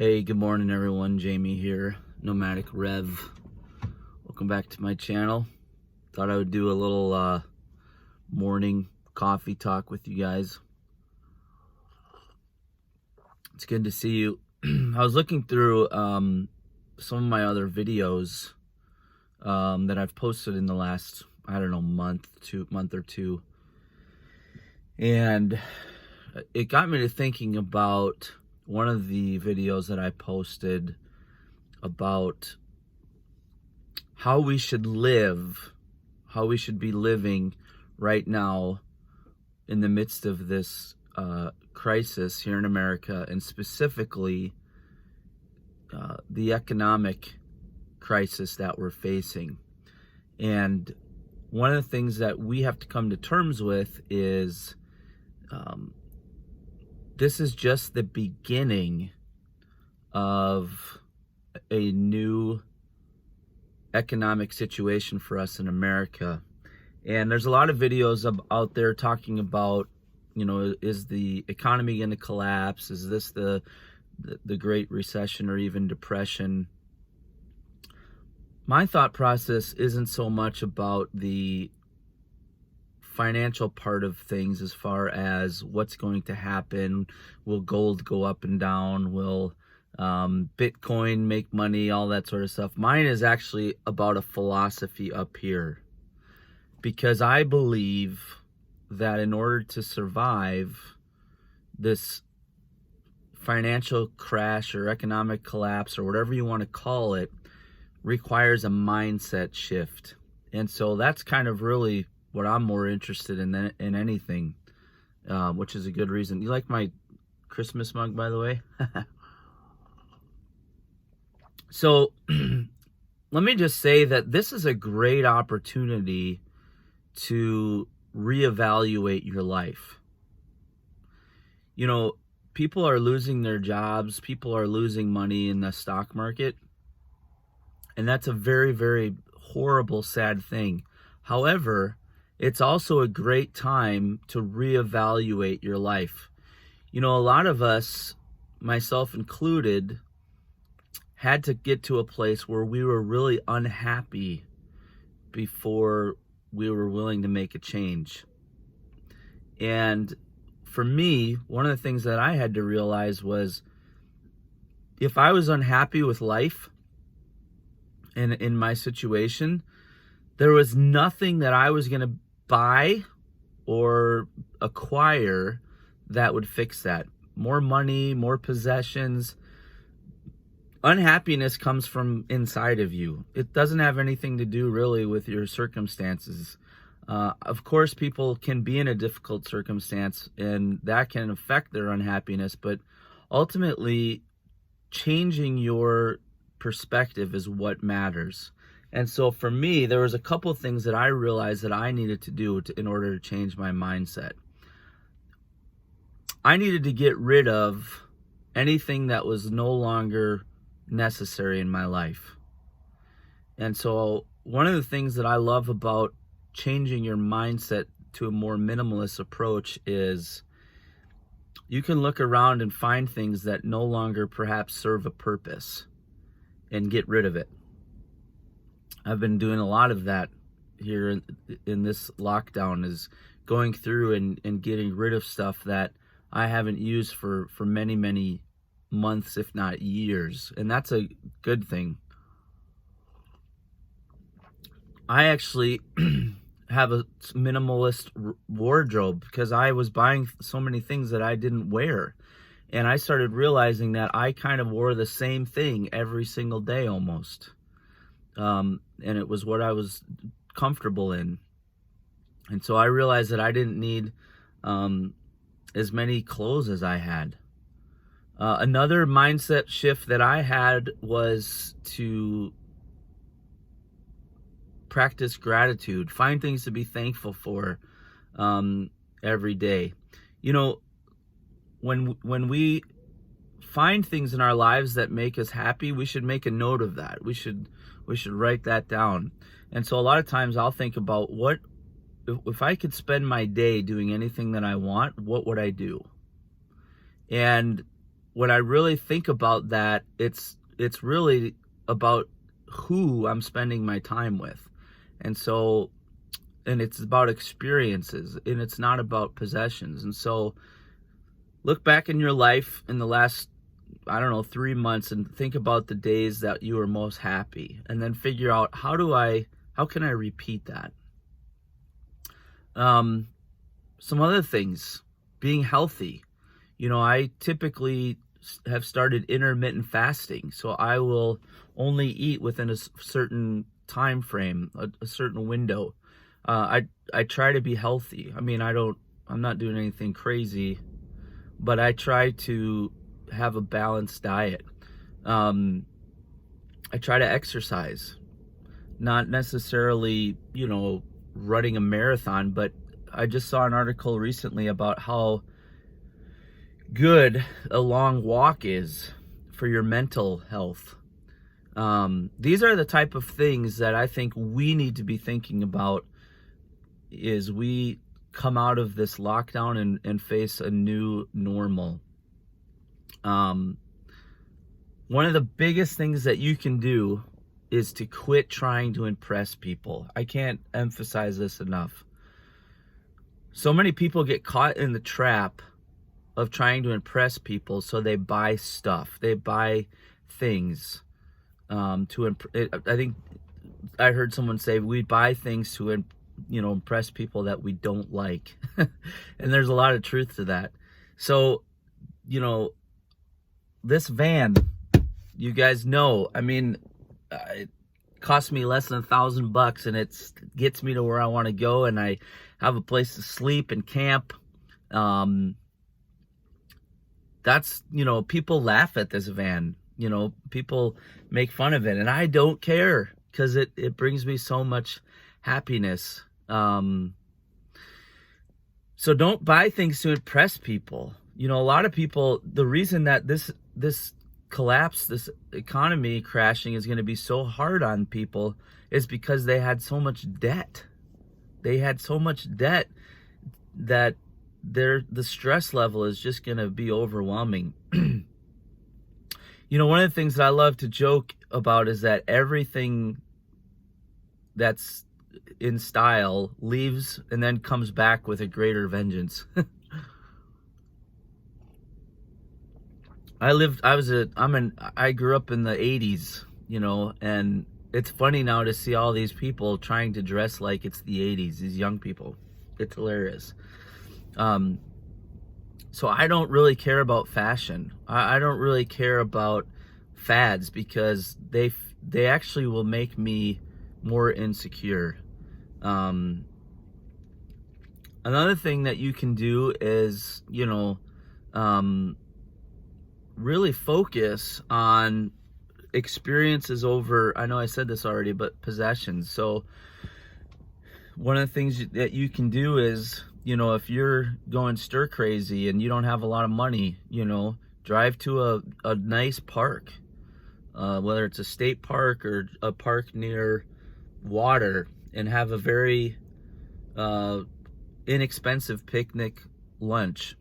Hey, good morning everyone. Jamie here, Nomadic Rev. Welcome back to my channel. Thought I would do a little morning coffee talk with you guys. It's good to see you. I was looking through some of my other videos that I've posted in the last, month or two. And it got me to thinking about one of the videos that I posted about how we should live, how we should be living right now in the midst of this crisis here in America, and specifically the economic crisis that we're facing. And one of the things that we have to come to terms with is this is just the beginning of a new economic situation for us in America. And there's a lot of videos out there talking about, is the economy going to collapse? Is this the Great Recession or even Depression? My thought process isn't so much about the financial part of things as far as what's going to happen. Will gold go up and down? Will Bitcoin make money? All that sort of stuff. Mine is actually about a philosophy up here, because I believe that in order to survive this financial crash or economic collapse or whatever you want to call it requires a mindset shift. And so that's kind of really what I'm more interested in anything, which is a good reason. You like my Christmas mug, by the way? So let me just say that this is a great opportunity to reevaluate your life. People are losing their jobs. People are losing money in the stock market. And that's a very, very horrible, sad thing. However, it's also a great time to reevaluate your life. A lot of us, myself included, had to get to a place where we were really unhappy before we were willing to make a change. And for me, one of the things that I had to realize was, if I was unhappy with life and in my situation, there was nothing that I was going to buy or acquire that would fix that. More money, more possessions. Unhappiness comes from inside of you. It doesn't have anything to do really with your circumstances. Of course, people can be in a difficult circumstance and that can affect their unhappiness, but ultimately changing your perspective is what matters. And so for me, there was a couple things that I realized that I needed to do in order to change my mindset. I needed to get rid of anything that was no longer necessary in my life. And so one of the things that I love about changing your mindset to a more minimalist approach is you can look around and find things that no longer perhaps serve a purpose and get rid of it. I've been doing a lot of that here in this lockdown, is going through and getting rid of stuff that I haven't used for many, many months, if not years. And that's a good thing. I actually have a minimalist wardrobe because I was buying so many things that I didn't wear. And I started realizing that I kind of wore the same thing every single day almost. And it was what I was comfortable in. And so I realized that I didn't need as many clothes as I had. Another mindset shift that I had was to practice gratitude, find things to be thankful for every day. When we find things in our lives that make us happy, we should make a note of that. We should write that down. And so a lot of times I'll think about, what if I could spend my day doing anything that I want, what would I do? And when I really think about that, it's really about who I'm spending my time with. And so, and it's about experiences, and it's not about possessions. And so look back in your life in the last, I don't know, 3 months, and think about the days that you were most happy, and then figure out how can I repeat that? Some other things, being healthy. I typically have started intermittent fasting, so I will only eat within a certain time frame, a certain window. I try to be healthy. I mean, I'm not doing anything crazy, but I try to have a balanced diet. I try to exercise, not necessarily, running a marathon, but I just saw an article recently about how good a long walk is for your mental health. These are the type of things that I think we need to be thinking about as we come out of this lockdown and face a new normal. One of the biggest things that you can do is to quit trying to impress people. I can't emphasize this enough. So many people get caught in the trap of trying to impress people, so they buy stuff. They buy things I think I heard someone say we buy things to impress people that we don't like. And there's a lot of truth to that. So, this van, you guys know, I mean, it cost me less than $1,000, and it gets me to where I want to go, and I have a place to sleep and camp. That's, people laugh at this van. People make fun of it, and I don't care, because it brings me so much happiness. So don't buy things to impress people. A lot of people, the reason that this collapse, this economy crashing is going to be so hard on people is because they had so much debt. They had so much debt that the stress level is just going to be overwhelming. One of the things that I love to joke about is that everything that's in style leaves and then comes back with a greater vengeance. I grew up in the 80s, and it's funny now to see all these people trying to dress like it's the 80s, these young people. It's hilarious. So I don't really care about fashion. I don't really care about fads, because they actually will make me more insecure. Another thing that you can do is, really focus on experiences over, I know I said this already, but possessions. So one of the things that you can do is, if you're going stir crazy and you don't have a lot of money, drive to a nice park, whether it's a state park or a park near water, and have a very inexpensive picnic lunch.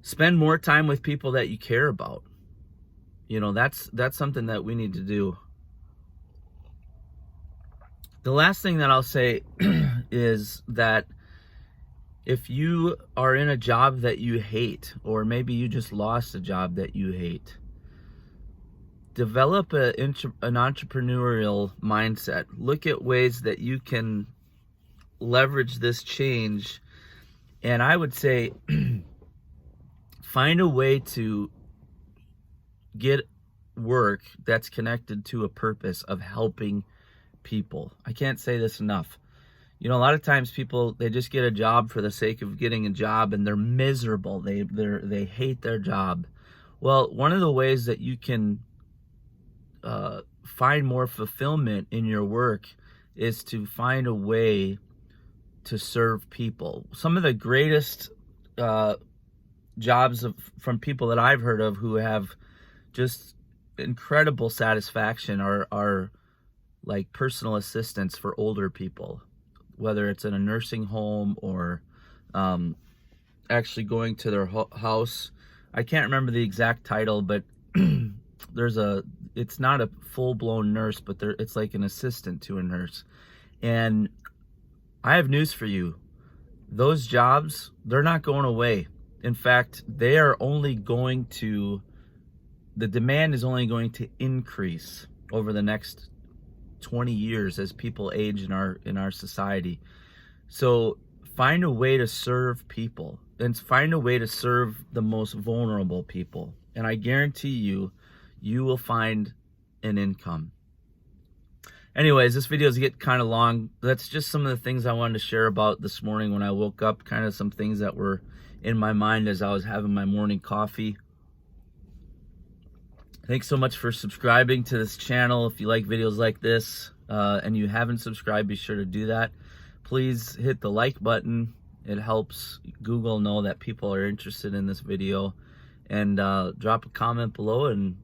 Spend more time with people that you care about. That's something that we need to do. The last thing that I'll say is that if you are in a job that you hate, or maybe you just lost a job that you hate, develop an entrepreneurial mindset. Look at ways that you can leverage this change. And I would say find a way to get work that's connected to a purpose of helping people. I can't say this enough. A lot of times people, they just get a job for the sake of getting a job, and they're miserable. They hate their job. Well, one of the ways that you can find more fulfillment in your work is to find a way to serve people. Some of the greatest jobs from people that I've heard of who have just incredible satisfaction are like personal assistants for older people, whether it's in a nursing home or actually going to their house. I can't remember the exact title, but it's not a full-blown nurse, but it's like an assistant to a nurse. And I have news for you. Those jobs, they're not going away. In fact, the demand is only going to increase over the next 20 years as people age in our society. So find a way to serve people, and find a way to serve the most vulnerable people. And I guarantee you will find an income. Anyways, this video is getting kind of long. That's just some of the things I wanted to share about this morning when I woke up, kind of some things that were in my mind as I was having my morning coffee. Thanks so much for subscribing to this channel. If you like videos like this and you haven't subscribed, be sure to do that. Please hit the like button. It helps Google know that people are interested in this video. And drop a comment below, and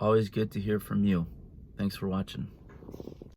always good to hear from you. Thanks for watching.